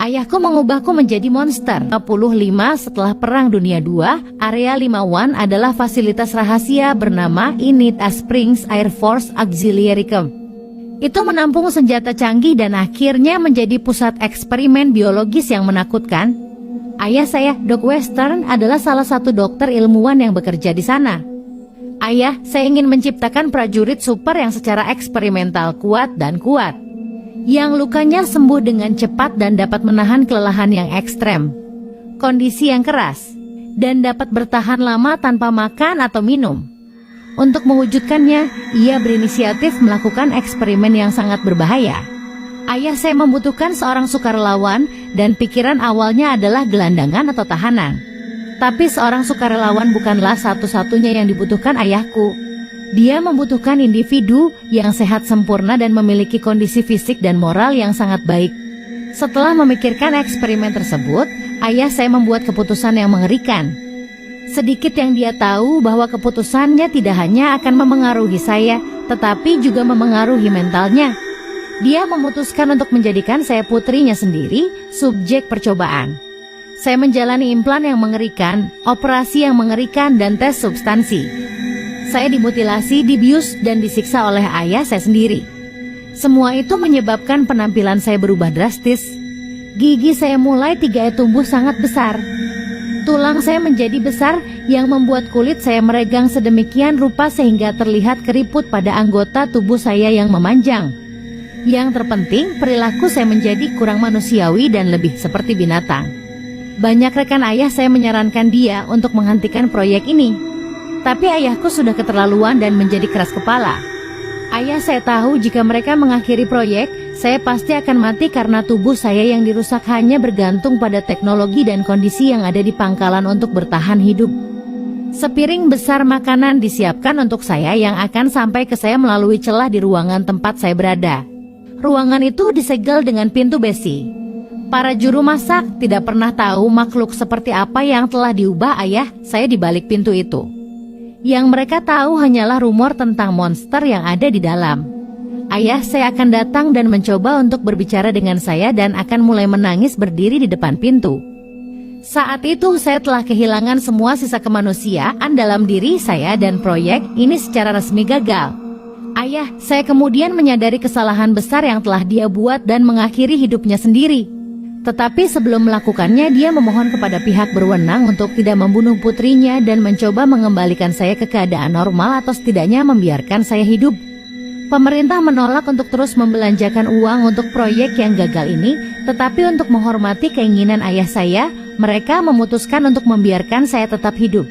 Ayahku mengubahku menjadi monster. 55 setelah Perang Dunia II, Area 51 adalah fasilitas rahasia bernama Inita Springs Air Force Auxiliary Camp. Itu menampung senjata canggih dan akhirnya menjadi pusat eksperimen biologis yang menakutkan. Ayah saya, Doc Western, adalah salah satu dokter ilmuwan yang bekerja di sana. Ayah, saya ingin menciptakan prajurit super yang secara eksperimental kuat, yang lukanya sembuh dengan cepat dan dapat menahan kelelahan yang ekstrem, kondisi yang keras, dan dapat bertahan lama tanpa makan atau minum. Untuk mewujudkannya, ia berinisiatif melakukan eksperimen yang sangat berbahaya. Ayah saya membutuhkan seorang sukarelawan, dan pikiran awalnya adalah gelandangan atau tahanan. Tapi seorang sukarelawan bukanlah satu-satunya yang dibutuhkan ayahku. Dia membutuhkan individu yang sehat sempurna dan memiliki kondisi fisik dan moral yang sangat baik. Setelah memikirkan eksperimen tersebut, ayah saya membuat keputusan yang mengerikan. Sedikit yang dia tahu bahwa keputusannya tidak hanya akan memengaruhi saya, tetapi juga memengaruhi mentalnya. Dia memutuskan untuk menjadikan saya putrinya sendiri, subjek percobaan. Saya menjalani implan yang mengerikan, operasi yang mengerikan, dan tes substansi. Saya dimutilasi, dibius, dan disiksa oleh ayah saya sendiri. Semua itu menyebabkan penampilan saya berubah drastis. Gigi saya mulai tumbuh sangat besar. Tulang saya menjadi besar yang membuat kulit saya meregang sedemikian rupa sehingga terlihat keriput pada anggota tubuh saya yang memanjang. Yang terpenting, perilaku saya menjadi kurang manusiawi dan lebih seperti binatang. Banyak rekan ayah saya menyarankan dia untuk menghentikan proyek ini. Tapi ayahku sudah keterlaluan dan menjadi keras kepala. Ayah saya tahu jika mereka mengakhiri proyek, saya pasti akan mati karena tubuh saya yang dirusak hanya bergantung pada teknologi dan kondisi yang ada di pangkalan untuk bertahan hidup. Sepiring besar makanan disiapkan untuk saya yang akan sampai ke saya melalui celah di ruangan tempat saya berada. Ruangan itu disegel dengan pintu besi. Para juru masak tidak pernah tahu makhluk seperti apa yang telah diubah ayah saya di balik pintu itu. Yang mereka tahu hanyalah rumor tentang monster yang ada di dalam. Ayah saya akan datang dan mencoba untuk berbicara dengan saya dan akan mulai menangis berdiri di depan pintu. Saat itu saya telah kehilangan semua sisa kemanusiaan dalam diri saya dan proyek ini secara resmi gagal. Ayah saya kemudian menyadari kesalahan besar yang telah dia buat dan mengakhiri hidupnya sendiri. Tetapi sebelum melakukannya, dia memohon kepada pihak berwenang untuk tidak membunuh putrinya dan mencoba mengembalikan saya ke keadaan normal atau setidaknya membiarkan saya hidup. Pemerintah menolak untuk terus membelanjakan uang untuk proyek yang gagal ini, tetapi untuk menghormati keinginan ayah saya, mereka memutuskan untuk membiarkan saya tetap hidup.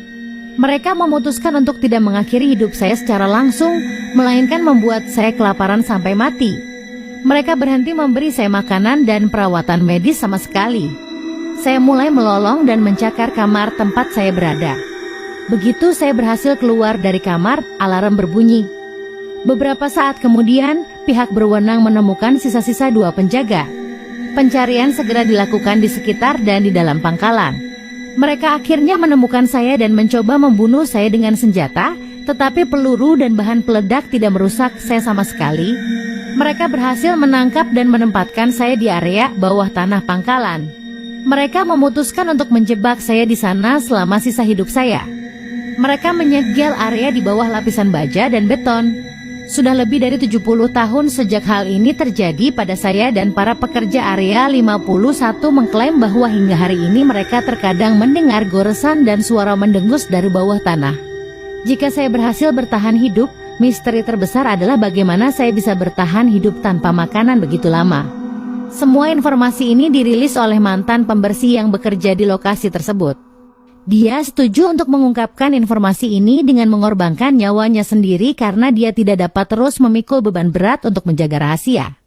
Mereka memutuskan untuk tidak mengakhiri hidup saya secara langsung, melainkan membuat saya kelaparan sampai mati. Mereka berhenti memberi saya makanan dan perawatan medis sama sekali. Saya mulai melolong dan mencakar kamar tempat saya berada. Begitu saya berhasil keluar dari kamar, alarm berbunyi. Beberapa saat kemudian, pihak berwenang menemukan sisa-sisa 2 penjaga. Pencarian segera dilakukan di sekitar dan di dalam pangkalan. Mereka akhirnya menemukan saya dan mencoba membunuh saya dengan senjata, tetapi peluru dan bahan peledak tidak merusak saya sama sekali. Mereka berhasil menangkap dan menempatkan saya di area bawah tanah pangkalan. Mereka memutuskan untuk menjebak saya di sana selama sisa hidup saya. Mereka menyegel area di bawah lapisan baja dan beton. Sudah lebih dari 70 tahun sejak hal ini terjadi pada saya dan para pekerja area 51 mengklaim bahwa hingga hari ini mereka terkadang mendengar goresan dan suara mendengus dari bawah tanah. Jika saya berhasil bertahan hidup, misteri terbesar adalah bagaimana saya bisa bertahan hidup tanpa makanan begitu lama. Semua informasi ini dirilis oleh mantan pembersih yang bekerja di lokasi tersebut. Dia setuju untuk mengungkapkan informasi ini dengan mengorbankan nyawanya sendiri karena dia tidak dapat terus memikul beban berat untuk menjaga rahasia.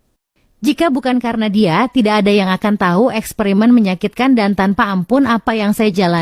Jika bukan karena dia, tidak ada yang akan tahu eksperimen menyakitkan dan tanpa ampun apa yang saya jalani.